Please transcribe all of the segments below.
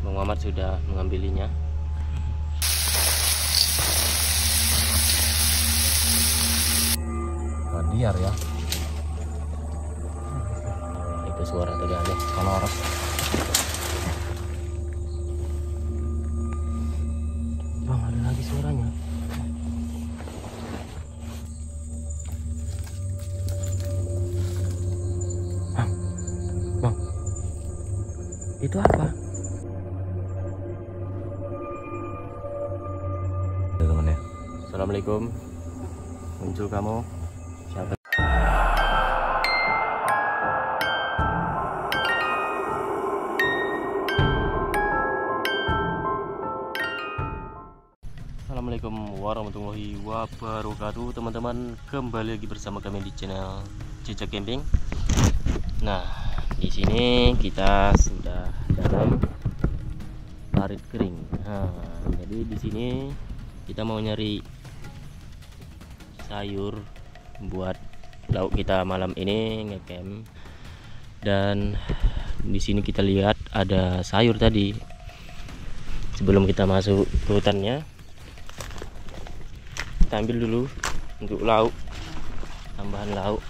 Bang Mamat sudah mengambilinya. Liar ya. Itu suara tadi aneh. Kalau orang Bang, ada lagi suaranya. Bang, itu apa? teman ya. Assalamualaikum. Muncul kamu. Siapa? Assalamualaikum warahmatullahi wabarakatuh, teman-teman. Kembali lagi bersama kami di channel Jejak Camping. Nah, di sini kita sudah dalam parit kering. Nah, jadi di sini kita mau nyari sayur buat lauk kita malam ini ngecamp. Dan di sini kita lihat ada sayur tadi. Sebelum kita masuk ke hutannya, kita ambil dulu untuk lauk, tambahan lauk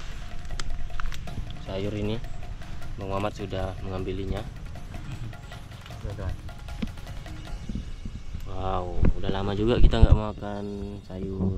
sayur ini. Bang Mamat sudah mengambilinya. Wow, udah lama juga kita nggak makan sayur.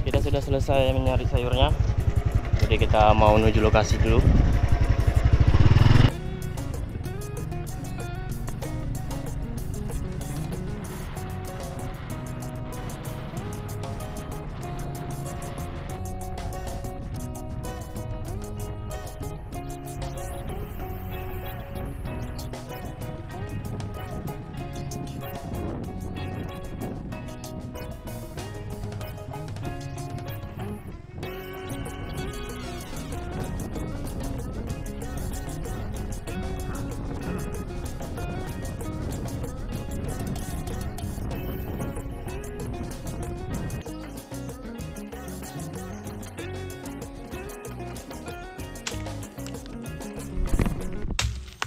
Kita sudah selesai mencari sayurnya, jadi kita mau menuju lokasi dulu.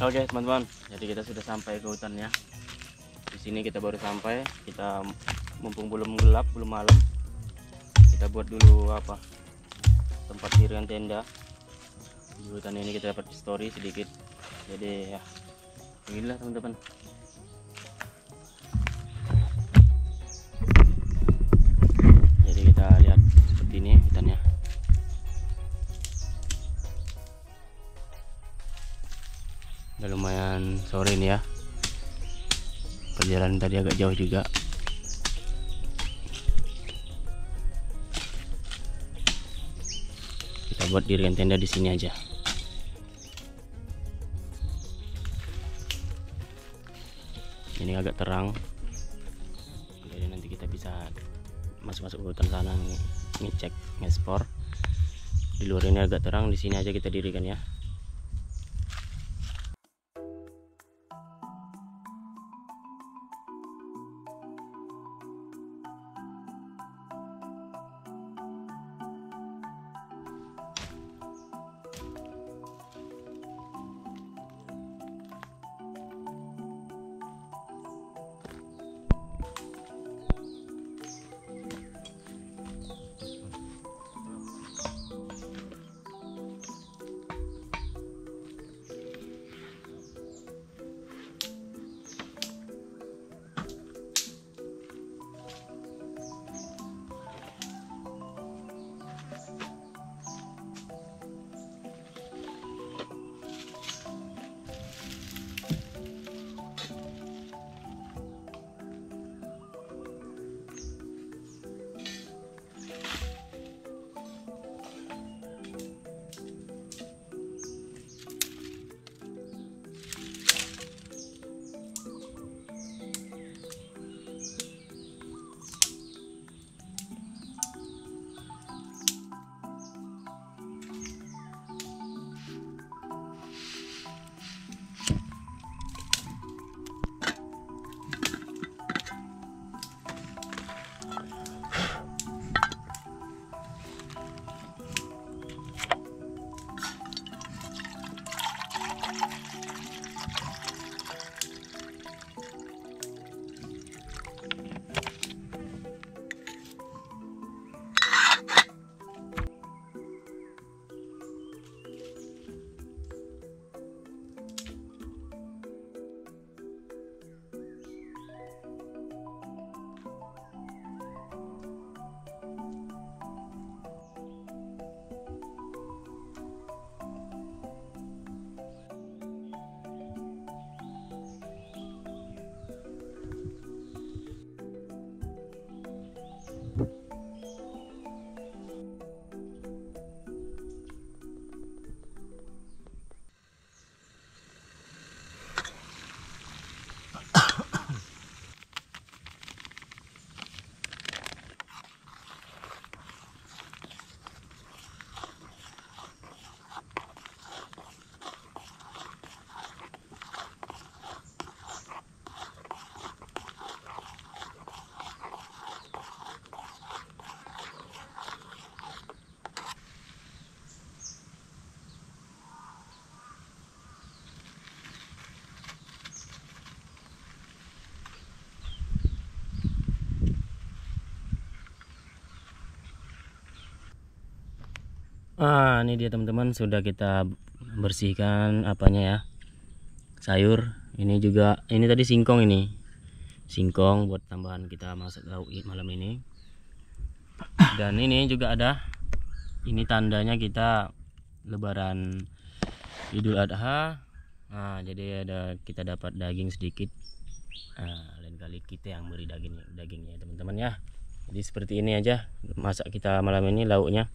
Oke teman-teman, jadi kita sudah sampai ke hutannya. Di sini kita baru sampai. Kita mumpung belum gelap, belum malam, kita buat dulu tempat dirian tenda di hutan ini. Kita dapat story sedikit, jadi ya beginilah teman-teman. Jadi kita lihat seperti ini hutannya. Udah lumayan sore ini ya, perjalanan tadi agak jauh juga. Kita buat dirian tenda di sini aja. Ini agak terang, jadi nanti kita bisa masuk-masuk ke hutan sana, ngecek, nge-explore. Di luar ini agak terang, di sini aja kita dirikan ya. Ini dia teman-teman, sudah kita bersihkan apanya ya, sayur. Ini juga, ini tadi singkong, ini singkong buat tambahan kita masak lauk malam ini. Dan ini juga ada, ini tandanya kita lebaran Idul Adha. Jadi kita dapat daging sedikit. Lain kali kita yang beri dagingnya teman-teman ya. Jadi seperti ini aja masak kita malam ini lauknya.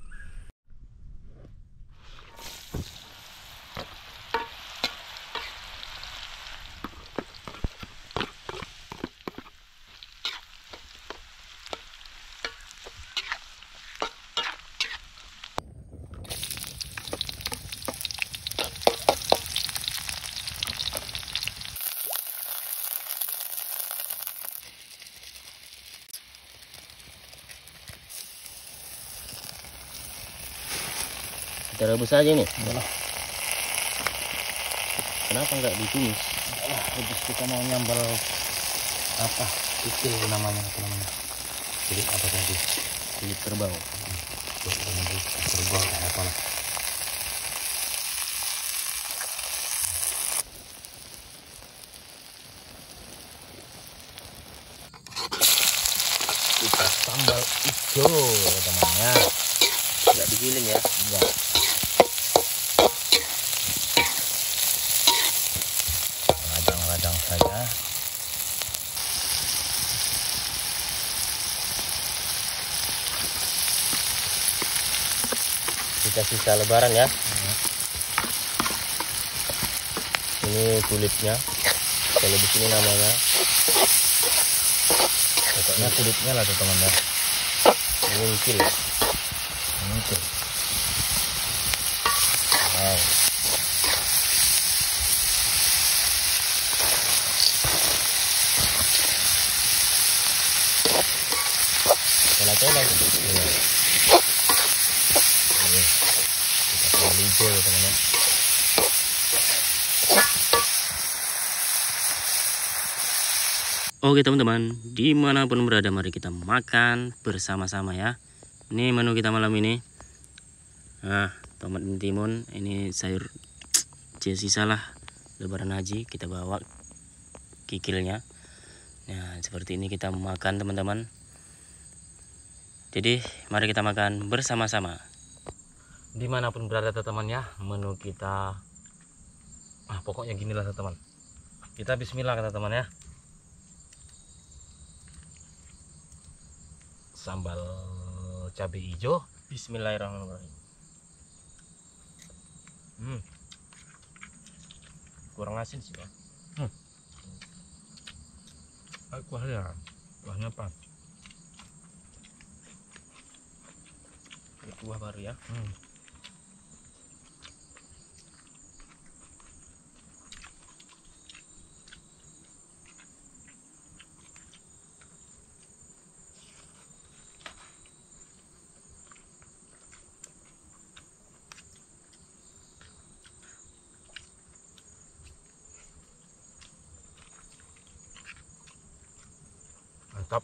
Kita rebus aja nih. Kenapa nggak ditumis? Terus kita mau nyambal apa? Itu namanya apa namanya? Jadi apa tadi? Kulit kerbau. Kerbau kayak apa lah? Kita sambal hijau temannya. Nggak digiling ya? Enggak. Radang-radang saja. Sisa-sisa lebaran ya. Ini kulitnya. Kalau di sini namanya. Pokoknya kulitnya lah tuh teman-teman. Ini ngikil. Mungkin. Wow. Tela-tela gitu. Iya. Ini kita sambal hijau ya teman-teman. Oke teman-teman, dimanapun berada mari kita makan bersama-sama ya. Ini menu kita malam ini. Tomat dan timun. Ini sayur sisa lah lebaran haji, kita bawa kikilnya. Nah seperti ini kita makan teman-teman. Jadi mari kita makan bersama-sama. Dimanapun berada teman ya, menu kita pokoknya ginilah teman. Kita bismillah kata teman ya. Sambal cabai hijau. Bismillahirrahmanirrahim. Kurang asin sih ya. Kuahnya apa? Kuah baru ya. Mantap.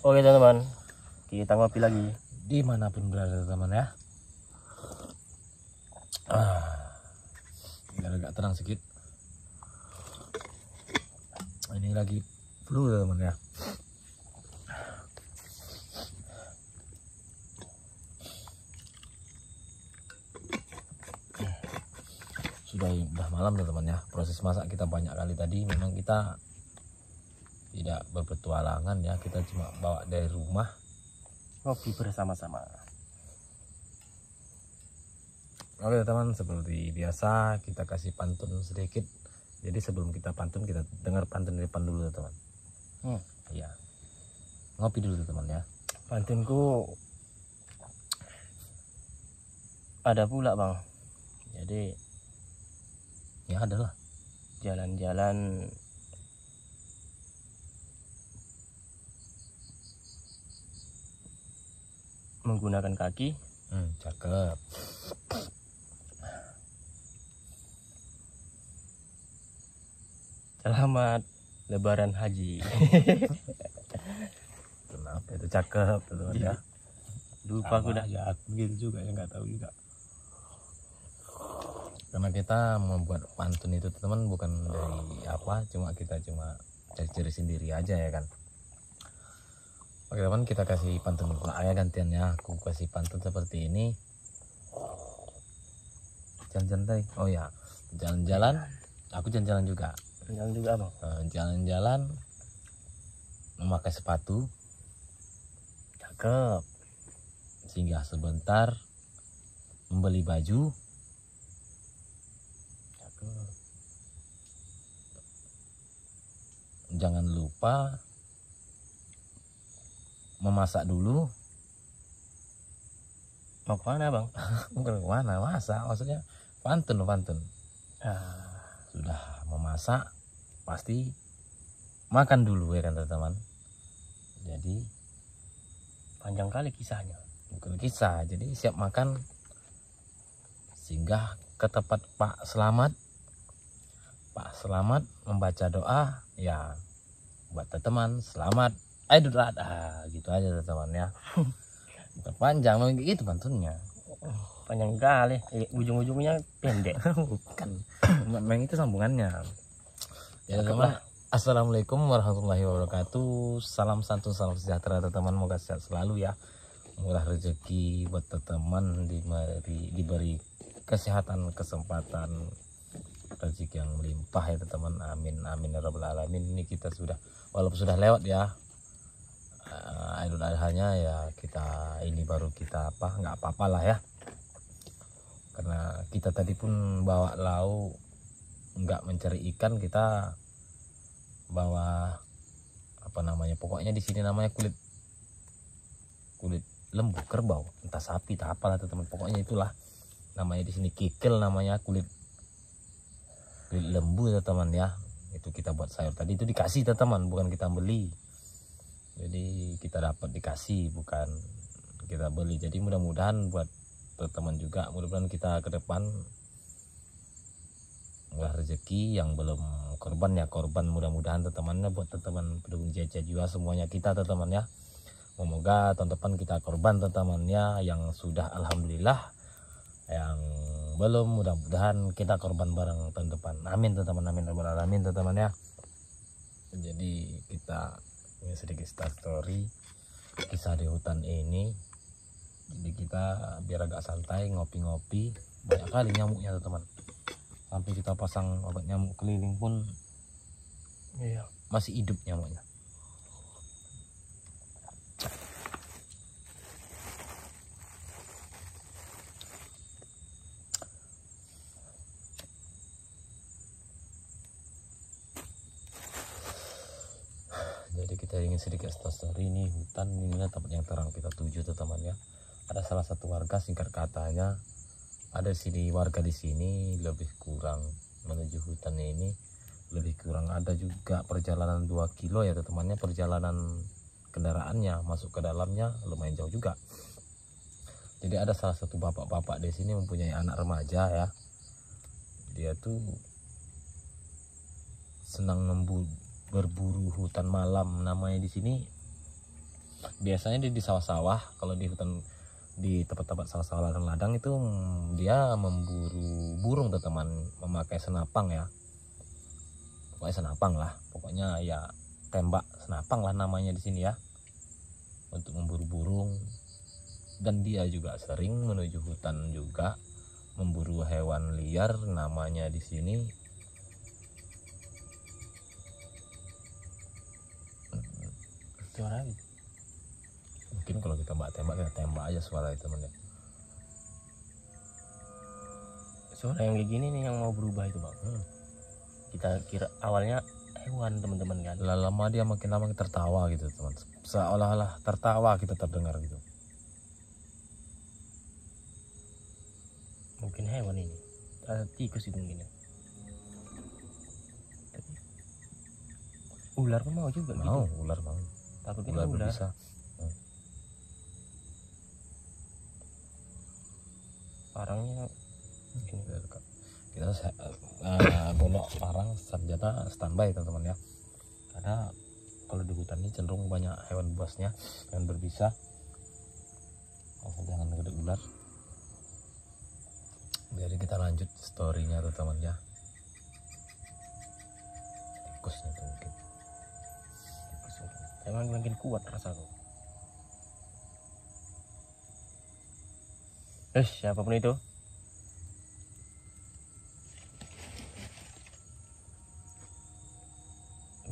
Oke teman-teman, kita ngopi lagi. Dimanapun berada teman ya. Biar agak tenang sedikit. Ini lagi flu teman ya. Sudah malam teman ya. Proses masak kita banyak kali tadi. Memang kita tidak berpetualangan ya. Kita cuma bawa dari rumah. Ngopi bersama-sama. Oke teman, seperti biasa kita kasih pantun sedikit. Jadi sebelum kita pantun, kita dengar pantun dari depan dulu teman. Iya. Ngopi dulu teman ya. Pantunku ada pula bang. Jadi Ya adalah jalan-jalan menggunakan kaki. Cakep. Selamat Lebaran Haji. Kenapa itu cakep teman ya? Lupa aku dah. Ya aku gitu juga ya, nggak tahu juga. Karena kita membuat pantun itu teman bukan dari apa, kita cuma cari-cari sendiri aja ya kan. Oke teman, kita kasih pantun pula ya gantiannya. Aku kasih pantun seperti ini. Jalan-jalan, oh ya, jalan-jalan. Aku jalan-jalan juga. Jalan juga bang. Jalan-jalan memakai sepatu. Cakep. Singgah sebentar membeli baju. Cakep. Jangan lupa memasak dulu. Mau kemana bang? Bukan kemana, masak maksudnya pantun. Ah, Sudah memasak pasti makan dulu ya kan teman-teman. Jadi panjang kali kisahnya. bukan kisah, jadi siap makan. Singgah ke tempat Pak Selamat. Pak Selamat membaca doa ya buat teman selamat Idul Adha, gitu aja teman ya. Bukan panjang gitu pantunnya. Panjang kali. Ujung-ujungnya pendek. Bukan. Memang itu sambungannya. Ya teman, assalamualaikum warahmatullahi wabarakatuh. Salam santun, salam sejahtera teman-teman. Moga sehat selalu ya. Murah rezeki buat teman-teman, diberi kesehatan, kesempatan, rezeki yang melimpah ya teman. Amin amin ya rabbal alamin. Ini kita sudah, walaupun sudah lewat ya Idul Adhanya ya, kita ini baru kita nggak apa-apa lah ya. Karena kita tadi pun bawa lauk, nggak mencari ikan, kita bawa apa namanya, pokoknya di sini namanya kulit lembu kerbau, entah sapi entah apalah teman, pokoknya itulah namanya di sini, kikil namanya, kulit lembu ya teman ya. Itu kita buat sayur tadi, itu dikasih teman, bukan kita beli. Jadi kita dapat dikasih, bukan kita beli. Jadi mudah-mudahan buat teman juga, mudah-mudahan kita ke depan murah rezeki, yang belum korban ya korban, mudah-mudahan teman-temannya, buat teman pendukung Jaja Jiwa semuanya kita teman ya. Semoga tahun depan kita korban teman-temannya, yang sudah alhamdulillah, yang belum mudah-mudahan kita korban bareng tahun depan. Amin teman-teman, amin amin teman-teman ya. Jadi kita ini sedikit story kisah di hutan ini. Jadi kita biar agak santai, ngopi-ngopi. Banyak kali nyamuknya teman, sampai kita pasang obat nyamuk keliling pun Iya. masih hidup nyamuknya. Jadi kita ingin sedikit story ini hutan, ini tempat yang terang kita tuju teman ya. Ada salah satu warga, singkat katanya, ada sini warga di sini lebih kurang menuju hutan ini, lebih kurang ada juga perjalanan 2 kilo ya temannya, perjalanan kendaraannya masuk ke dalamnya lumayan jauh juga. Jadi ada salah satu bapak-bapak di sini mempunyai anak remaja ya. Dia tuh senang berburu hutan malam, namanya di sini biasanya dia di sawah-sawah. Kalau di hutan, di tempat-tempat sawah-sawah ladang-ladang itu dia memburu burung teman, memakai senapang ya, pokoknya senapang lah, pokoknya ya tembak senapang lah namanya di sini ya, untuk memburu burung. Dan dia juga sering menuju hutan juga memburu hewan liar, namanya di sini suara itu. mungkin kalau kita tembak kita tembak aja suara itu teman ya. Suara yang kayak gini nih yang mau berubah itu bang. Kita kira awalnya hewan teman-teman kan. Lama dia makin lama tertawa gitu teman, seolah-olah tertawa kita terdengar gitu. Mungkin hewan ini, ada tikus itu mungkin ya. Tapi ular pun mau juga Mau gitu. ular mau, Takutnya ular bisa. Parangnya ini. Kita golok parang senjata standby teman-teman ya, karena kalau di hutan ini cenderung banyak hewan buasnya yang berbisa. Jangan gede ular. Jadi kita lanjut storynya tuh teman ya. Tikusnya tuh mungkin. Emang makin kuat rasaku. Siapapun itu.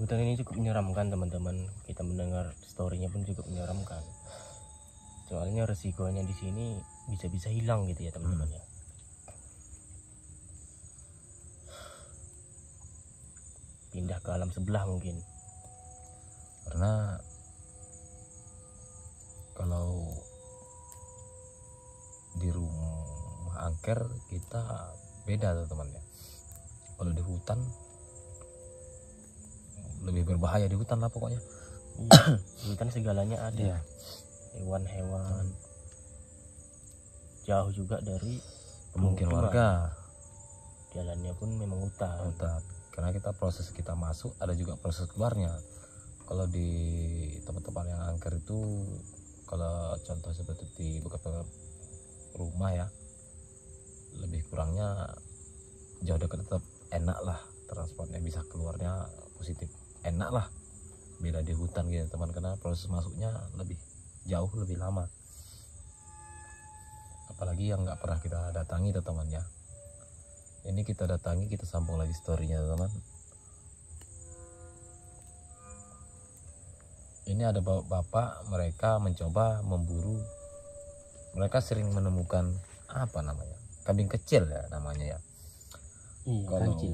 Hutan ini cukup menyeramkan teman-teman. Kita mendengar storynya pun cukup menyeramkan. Soalnya resikonya di sini bisa-bisa hilang gitu ya teman-teman ya. Pindah ke alam sebelah mungkin. Karena kalau di rumah angker kita beda teman ya. Kalau di hutan lebih berbahaya, di hutan lah pokoknya. Iya, di hutan segalanya ada. Iya. Hewan-hewan. Jauh juga dari Pemukiman pemukiman. warga. Jalannya pun memang hutan. Karena kita proses kita masuk ada juga proses keluarnya. Kalau di tempat-tempat yang angker itu, kalau contoh seperti di bekas rumah ya, lebih kurangnya jauh dekat tetap enak lah, transportnya bisa keluarnya positif, enak lah. Beda di hutan gitu teman, karena proses masuknya lebih jauh, lebih lama. Apalagi yang nggak pernah kita datangi teman ya. Ini kita datangi, kita sambung lagi storynya teman. Ini ada bapak, mereka mencoba memburu. Mereka sering menemukan apa namanya, kambing kecil ya namanya ya. Iya, Kalau kancil.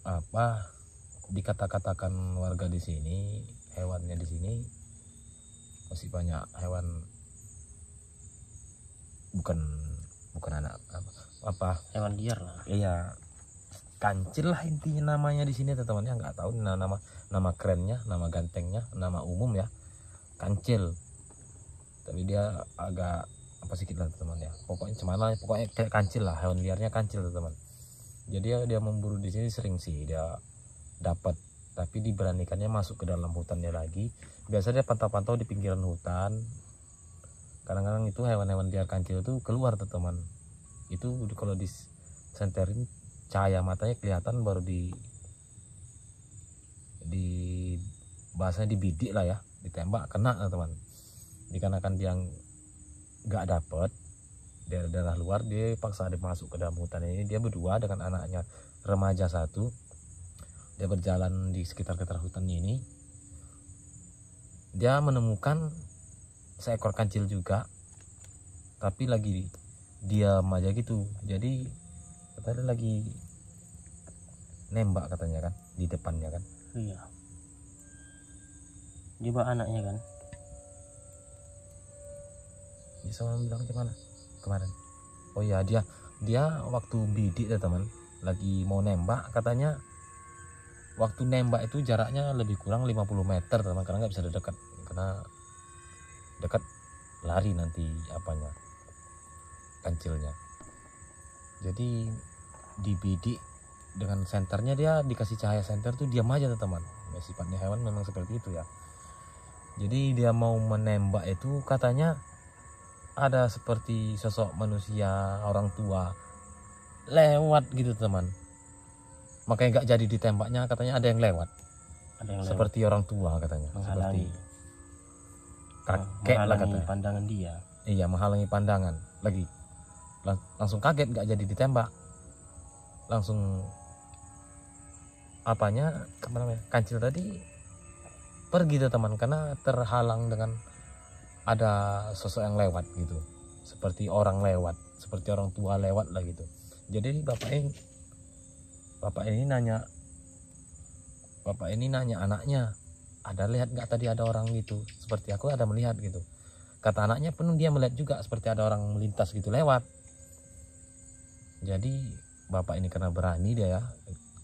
apa dikata-katakan warga di sini, hewannya di sini masih banyak hewan, bukan anak apa Hewan liar lah. iya, kancil lah intinya namanya di sini teman-teman ya. Nggak tahu nama kerennya, nama gantengnya, nama umum ya, kancil. Tapi dia agak apa sedikit lah teman ya. Pokoknya kayak kancil lah, hewan liarnya kancil teman. Jadi dia memburu di sini sering sih dia dapat, tapi diberanikannya masuk ke dalam hutannya lagi. Biasa dia pantau-pantau di pinggiran hutan. Kadang-kadang itu hewan-hewan liar kancil itu keluar teman. Itu kalau disenterin cahaya matanya kelihatan, baru di bahasanya dibidik lah ya, ditembak kena teman. Dikarenakan dia nggak dapet daerah luar, dia paksa dia masuk ke dalam hutan ini. Dia berdua dengan anaknya remaja satu, dia berjalan di sekitar hutan ini. Dia menemukan seekor kancil juga, tapi lagi diam aja gitu. Jadi katanya lagi nembak katanya kan, di depannya kan. Iya. Dia bawa anaknya kan. Dia sama bilang gimana kemarin? Oh iya, dia waktu bidik ya teman, lagi mau nembak katanya. Waktu nembak itu jaraknya lebih kurang 50 meter teman, karena nggak bisa dekat, karena dekat lari nanti apanya, kancilnya. Jadi dibidik dengan senternya, dia dikasih cahaya senter tuh diam aja teman. Ya, sifatnya hewan memang seperti itu ya. Jadi dia mau menembak itu katanya ada seperti sosok manusia orang tua lewat gitu teman. Makanya nggak jadi ditembaknya, katanya ada yang lewat. Ada yang lewat Seperti orang tua katanya. menghalangi, Seperti kakek lah menghalangi katanya. pandangan dia. Iya, menghalangi pandangan. Lagi langsung kaget, nggak jadi ditembak. Langsung kancil tadi pergi tuh teman, karena terhalang dengan ada sosok yang lewat gitu, seperti orang lewat, seperti orang tua lewat lah gitu. Jadi bapak ini nanya anaknya, ada lihat nggak tadi ada orang gitu, seperti aku ada melihat gitu. Kata anaknya penuh dia melihat juga seperti ada orang melintas gitu lewat. Jadi bapak ini karena berani dia ya,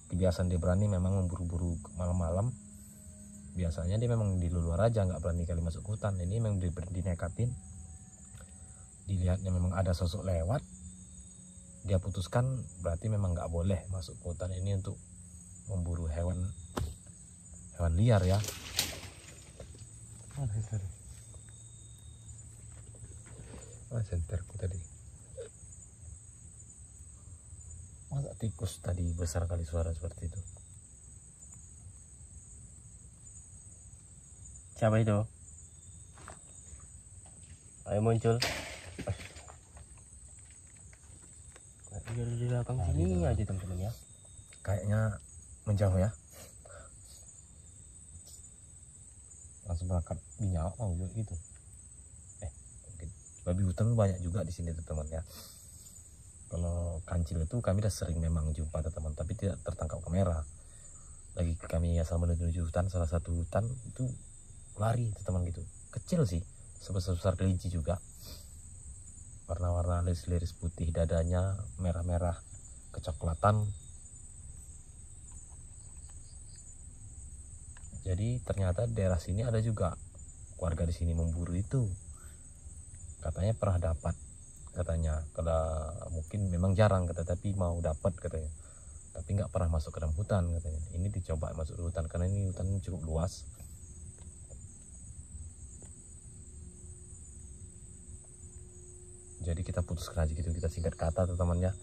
kebiasaan dia berani memang memburu-buru malam-malam. Biasanya dia memang di luar aja, nggak berani kali masuk ke hutan. Ini memang dinekatin, dilihatnya memang ada sosok lewat, dia putuskan berarti memang nggak boleh masuk ke hutan ini untuk memburu hewan liar ya. Senterku tadi, masa tikus tadi besar kali suara seperti itu. Siapa itu? Ayo muncul. Di belakang sini aja teman-teman ya. Kayaknya menjauh ya. Langsung berangkat minyak mau juga gitu. Mungkin babi hutan banyak juga di sini teman ya. Kalau kancil itu kami udah sering memang jumpa teman, tapi tidak tertangkap kamera. Lagi kami asal menuju hutan, salah satu hutan itu lari teman gitu, kecil sih, sebesar kelinci juga, warna-warna liris-liris putih, dadanya merah-merah kecoklatan. Jadi ternyata daerah sini ada juga warga di sini memburu itu, katanya pernah dapat, katanya kalau mungkin memang jarang kata, tapi mau dapat katanya, tapi nggak pernah masuk ke dalam hutan katanya. Ini dicoba masuk ke hutan karena ini hutan cukup luas. Jadi kita putuskan aja gitu, kita singkat kata teman-teman ya,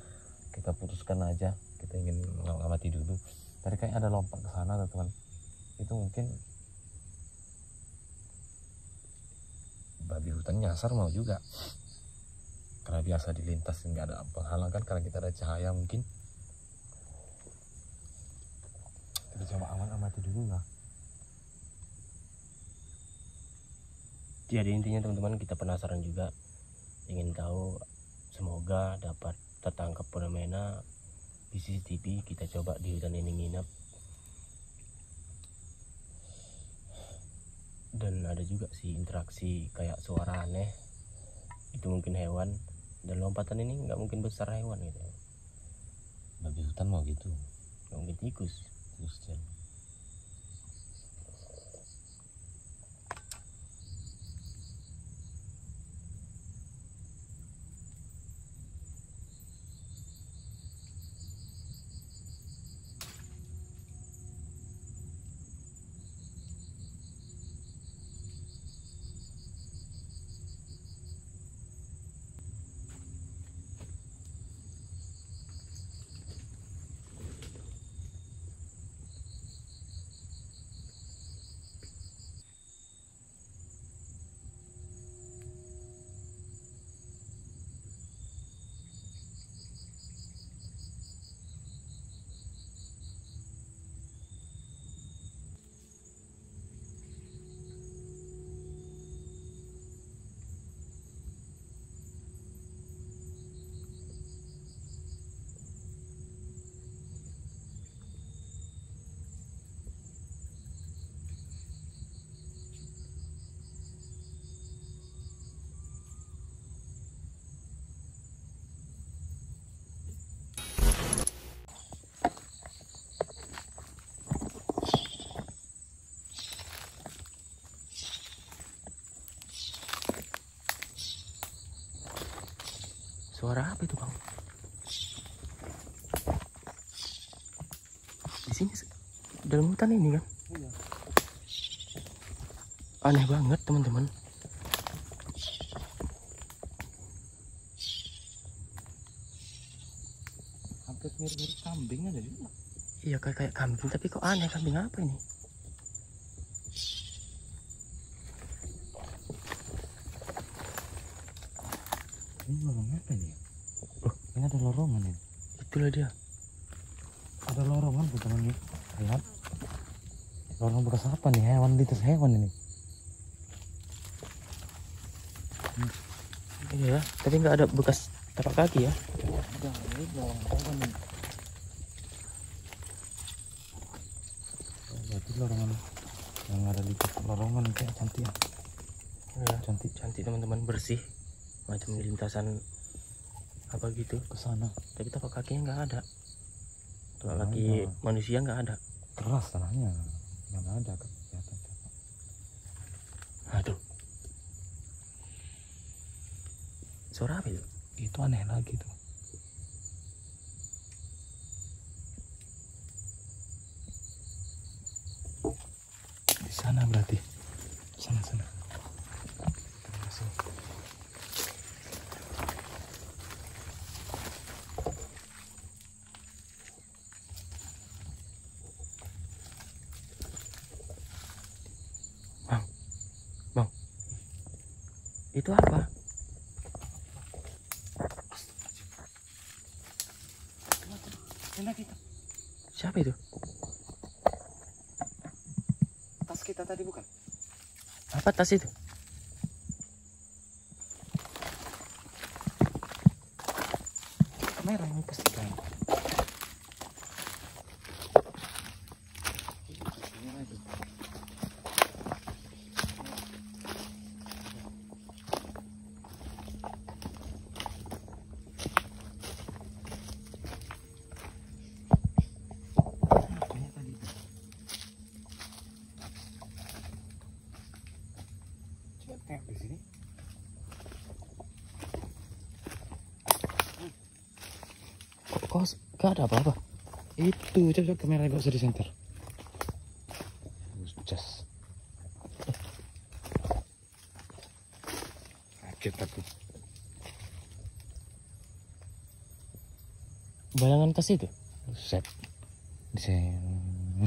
kita putuskan aja, kita ingin mengamati dulu. Tadi kayak ada lompat ke sana teman, itu mungkin babi hutan nyasar mau juga, karena biasa dilintas nggak ada penghalang kan, karena kita ada cahaya mungkin. Kita coba amati dulu lah. Jadi intinya teman-teman, kita penasaran juga, ingin tahu, semoga dapat tertangkap fenomena di CCTV. Kita coba di hutan ini nginep, dan ada juga sih interaksi kayak suara aneh, itu mungkin hewan, dan lompatan ini nggak mungkin besar hewan gitu. Babi hutan mau gitu, Nggak mungkin tikus. Suara apa itu bang? Di sini dalam hutan ini kan? Iya. Aneh banget teman-teman. Hampir mirip-mirip kambing ada juga. Iya kayak kambing, tapi kok aneh, kambing apa ini? Ini lorong apa ini? Oh, ini ada lorongan ini. Itulah dia. Ada lorongan teman ini. Lihat. Lorong bekas apa nih? Hewan di atas hewan ini. Iya, tapi nggak ada bekas tapak kaki ya. Ada ini lorong hewan ini. Berarti lorongan yang ada di lorongan kayak cantik ya. Ya, cantik teman-teman, bersih. Macam lintasan apa gitu Ke sana. tapi tapak kakinya nggak ada. Tapak kaki manusia nggak ada. Keras tanahnya. Mana ada kelihatan. Aduh, suara apa itu? Itu aneh lagi tuh. Di sana berarti. Sana. Masuk. Bang, itu apa? Siapa itu? Tas kita tadi bukan? Apa tas itu? Kamera yang pastikan. Di sini. Kok gak ada apa-apa? Itu coba kamera gak usah di center. Just. Kaget aku. Bayangan tas itu? Set. Di sini.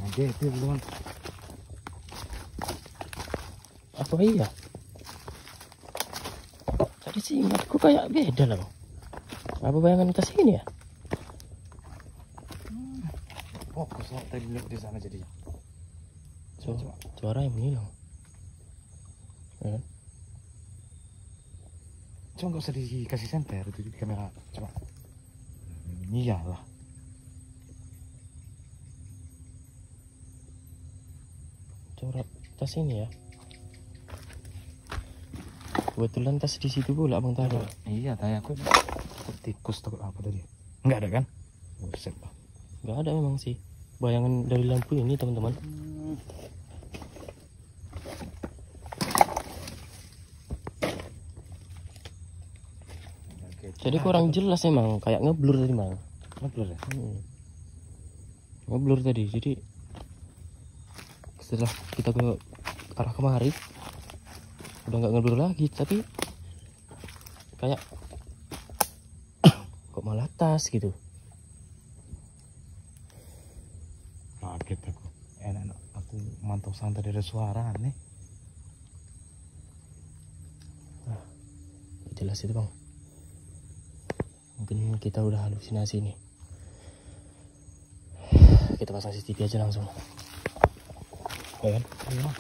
Oke, itu teman. Apa iya? Tadi sih ingatku kayak beda lah bang. Apa bayangan tas ini ya? Fokus oh, tadi lihat di sana jadi. Suara yang menghilang. Ya kan? Coba nggak usah dikasih center itu di kamera. Coba. Iyalah. Coba tas ini ya. Kebetulan tas di situ pula bang tadi. Iya, tanya aku tikus takut apa tadi? Enggak ada kan? Buset lah. Nggak ada memang sih. Bayangan dari lampu ini teman-teman. Jadi kurang jelas emang, kayak ngeblur tadi bang. Ngeblur ya? Ngeblur tadi. Jadi setelah kita ke arah kemari udah nggak ngeblur lagi, tapi kayak kok malah tas gitu. Kaget aku. Enak aku mantau santai dari suara nih. Jelas itu bang. Mungkin kita udah halusinasi nih. Kita pasang CCTV aja langsung. Ya kan? Iya.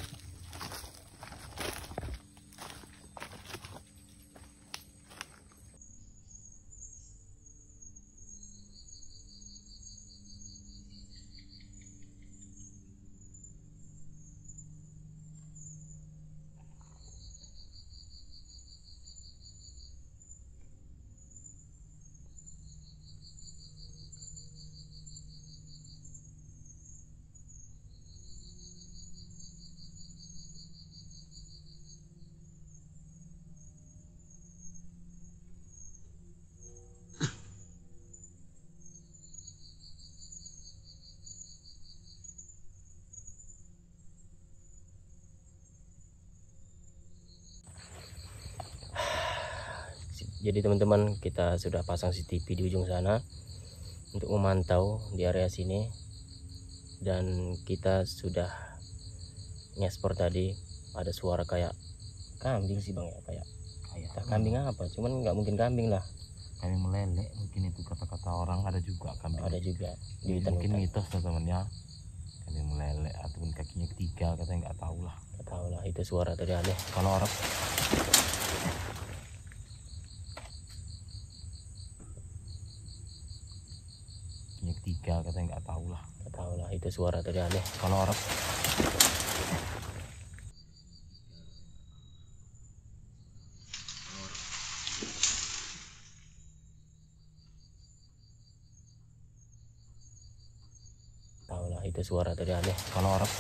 Jadi teman-teman, kita sudah pasang CCTV di ujung sana untuk memantau di area sini, dan kita sudah ngespor tadi ada suara kayak kambing sih bang ya, kayak kambing apa, cuman nggak mungkin kambing lah, kambing meleleh mungkin, itu kata-kata orang. Ada juga kambing, ada juga di mungkin hutan-hutan. mitos teman-teman ya, kambing meleleh ataupun kakinya ketiga, katanya nggak tahu lah. Nggak tahu lah, itu suara tadi aneh. Kalau orang kakinya ketiga, katanya nggak tahu lah. Nggak tahu lah, itu suara tadi aneh. Kalau orang Tahu lah, itu suara tadi aneh. kalau orang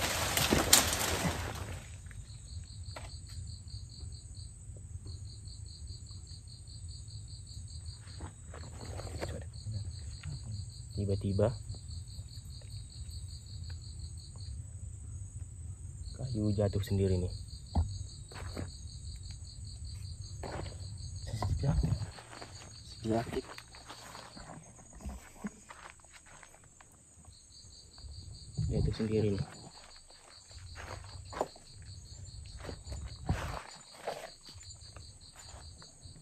Tiba-tiba kayu jatuh sendiri nih. CCTV aktif. Jatuh sendiri nih.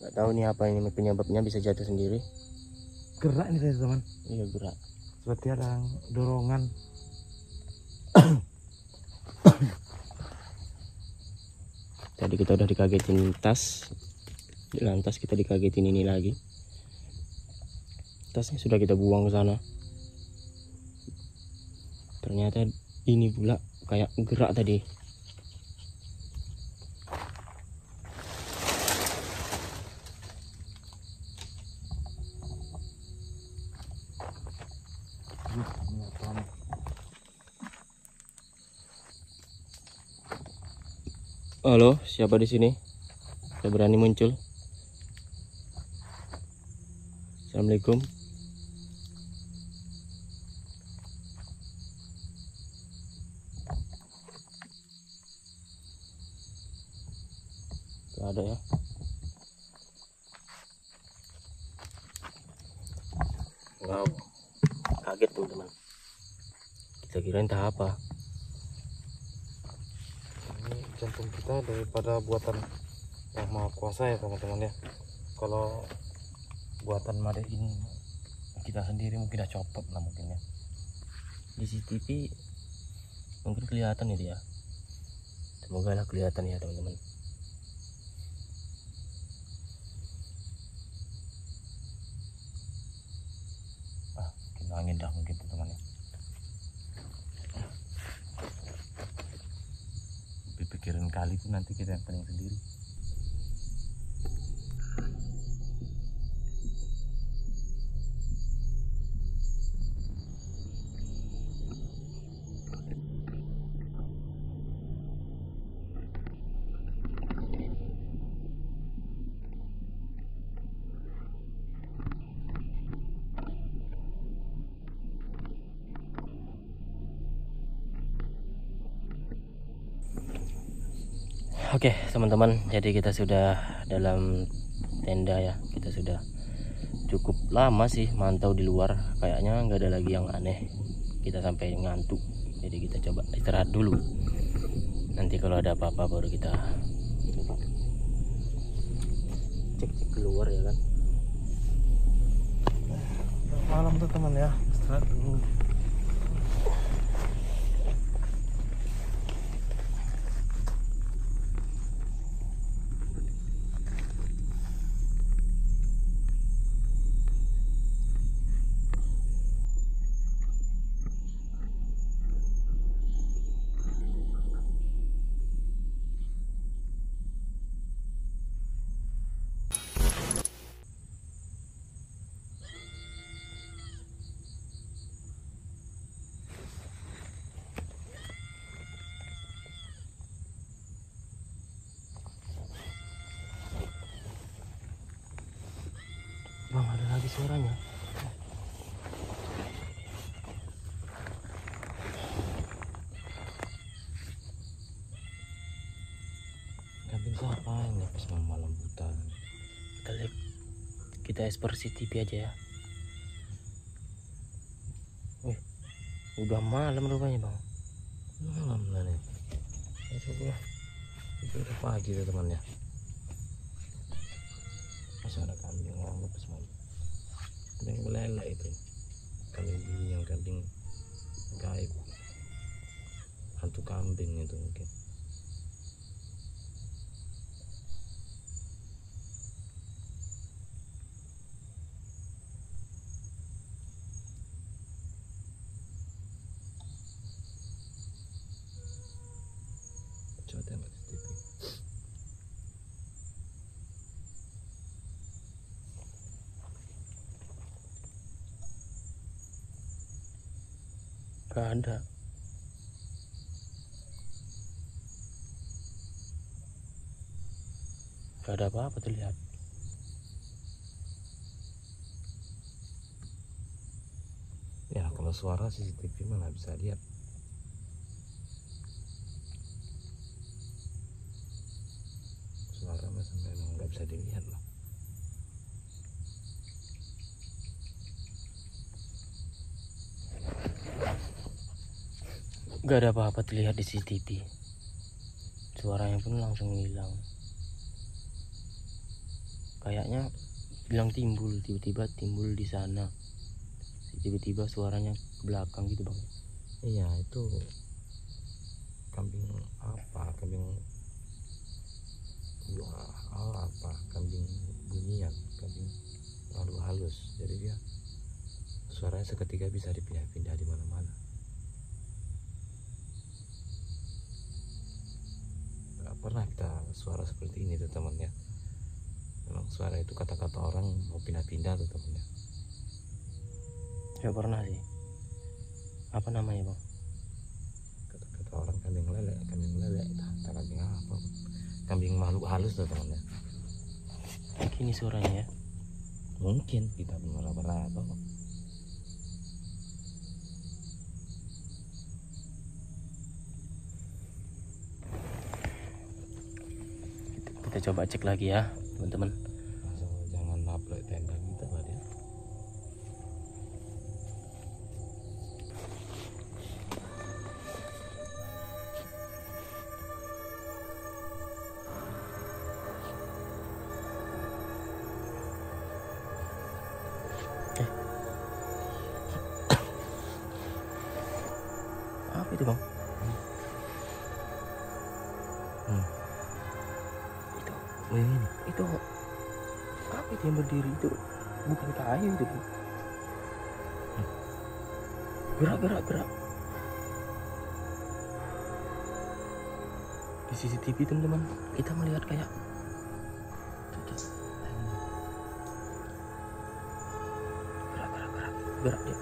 Nggak tahu nih apa ini penyebabnya bisa jatuh sendiri. gerak nih teman-teman, Iya, gerak. seperti ada dorongan. Tadi kita udah dikagetin tas, lantas kita dikagetin ini lagi. Tasnya sudah kita buang ke sana. Ternyata ini pula kayak gerak tadi. Halo, siapa di sini? Saya berani muncul. Assalamualaikum. Gak ada ya. Wow, kaget teman-teman. Kita kira entah apa. Ini jantung kita daripada buatan yang maha kuasa ya teman-teman ya. Kalau buatan Made ini kita sendiri mungkin udah copot lah mungkin ya. Di CCTV mungkin kelihatan itu ya. Semoga lah kelihatan ya teman-teman. Mungkin angin dah mungkin teman-teman ya. Pikirin kali itu nanti kita yang pening sendiri. Oke teman-teman, jadi kita sudah dalam tenda ya. Kita sudah cukup lama sih mantau di luar. Kayaknya nggak ada lagi yang aneh. Kita sampai ngantuk, jadi kita coba istirahat dulu. Nanti kalau ada apa-apa baru kita cek-cek keluar ya kan. Malam tuh teman ya, istirahat dulu. Bang, ada lagi suaranya. Kambing siapa ini pas malam hutan? Kita lihat Kita ekspor CCTV aja ya. Wih, udah malam rupanya bang. Malam lah nih. Coba. Itu udah pagi tuh teman ya. Masih ada kambing ngambek semua. Ada yang meleleh itu. Kambing bunyi yang kambing gaib. Hantu kambing itu mungkin. Coba tembak di TV. Gak ada. Gak ada apa-apa terlihat. Ya kalau suara CCTV mana bisa lihat. Suara memang nggak bisa dilihat loh. Gak ada apa-apa terlihat di CCTV. Suaranya pun langsung hilang. Kayaknya bilang timbul, tiba-tiba timbul di sana. Tiba-tiba suaranya ke belakang gitu bang. Iya itu kambing apa? Kambing apa? Kambing bunyian, kambing lalu halus. Jadi dia suaranya seketika bisa dipindah-pindah di mana-mana. Gak pernah kita suara seperti ini tuh temannya. Memang suara itu kata-kata orang mau pindah-pindah tuh temannya. Gak pernah sih. Apa namanya bang? Kata-kata orang kambing lele, entah kambing apa, kambing makhluk halus tuh temannya. Gini suaranya ya. Mungkin kita belum meraba-raba kok. Kita coba cek lagi ya teman-teman. Asal jangan naplek tenda kita lah dia. Apa itu bang? Oh yang ini. Itu apa itu yang berdiri itu? Bukan kayu itu bang. Gerak. Di CCTV teman-teman kita melihat kayak gerak dia.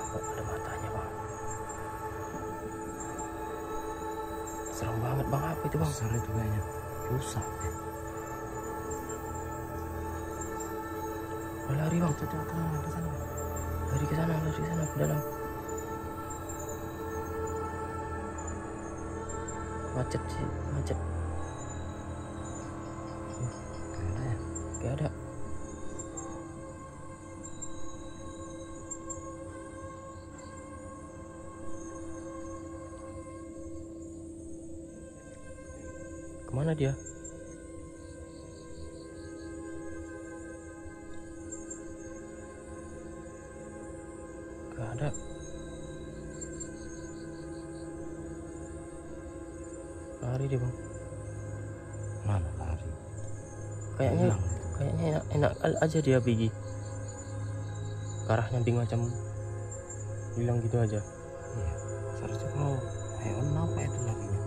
Kok ada matanya bang. Serem banget bang. Apa itu bang? Besar itu kayaknya rusak ya. Lari bang. Coba ke sana. Lari ke sana ke dalam. Macet sih, macet. Kayaknya ya. Gak ada. Kemana dia? Gak ada. Lari dia bang. Mana lari? Kayaknya Hilang itu. kayaknya enak aja dia pergi. Ke arah nyamping macam hilang gitu aja. Iya. Seharusnya kalau hewan apa itu larinya?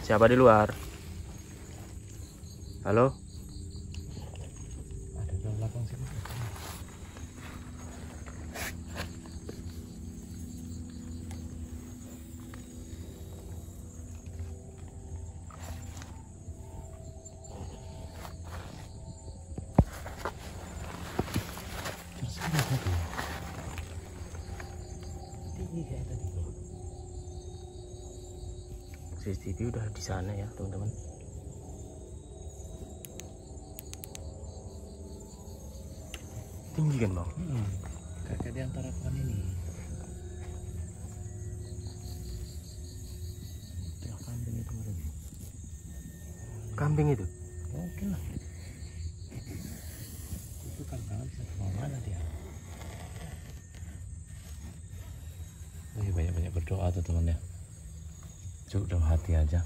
Siapa di luar? Halo? Ada di belakang sini. CCTV udah di sana ya teman-teman. Tinggi kan bang? Kakak di antara pohon ini. Tengah kambing itu teman. Kambing itu? Mungkin lah. Itu kan bisa kemana dia? Banyak-banyak berdoa tuh teman ya. Cukup dalam hati aja.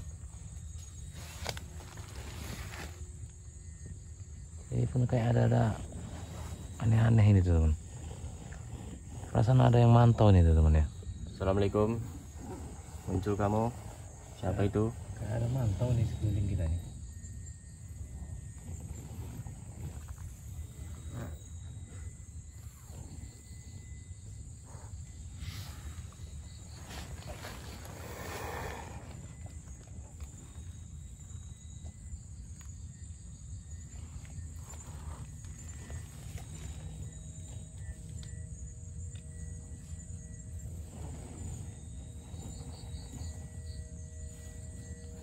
Ini pun kayak ada aneh-aneh ini tuh teman. Perasaan ada yang mantau nih tuh teman ya. Assalamualaikum. Muncul kamu. Siapa itu? Kayak ada mantau nih sekeliling kita nih.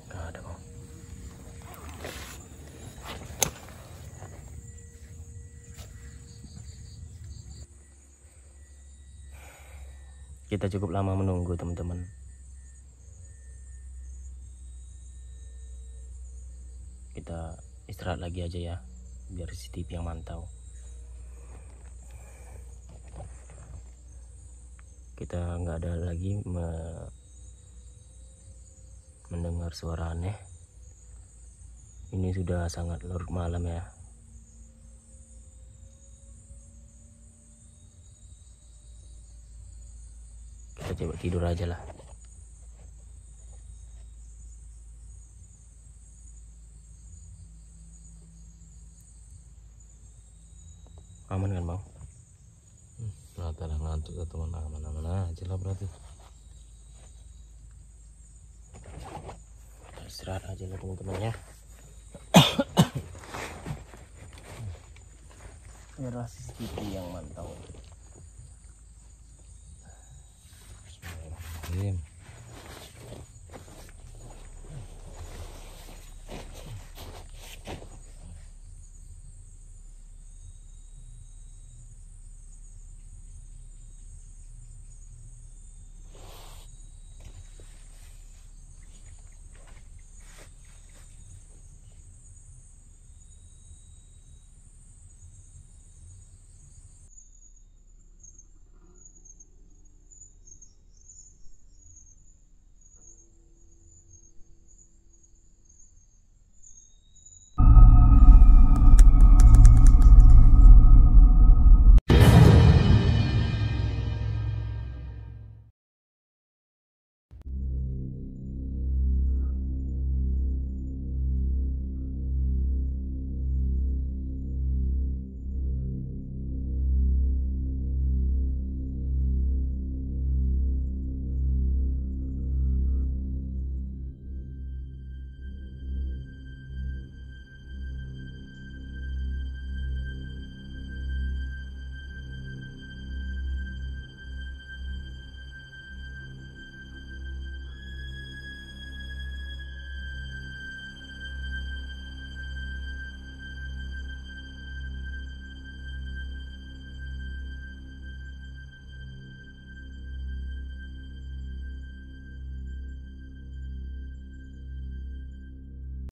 Gak ada bang. Kita cukup lama menunggu teman-teman. Kita istirahat lagi aja ya, biar CCTV yang mantau. Kita nggak ada lagi mendengar suara aneh. Ini sudah sangat larut malam ya. Kita coba tidur aja lah. Aman kan bang? Ternyata ada ngantuk ya teman, mana-mana aja lah berarti. Istirahat aja lah teman-teman ya. Biarlah CCTV yang mantau. Bismillahirrahmanirrahim.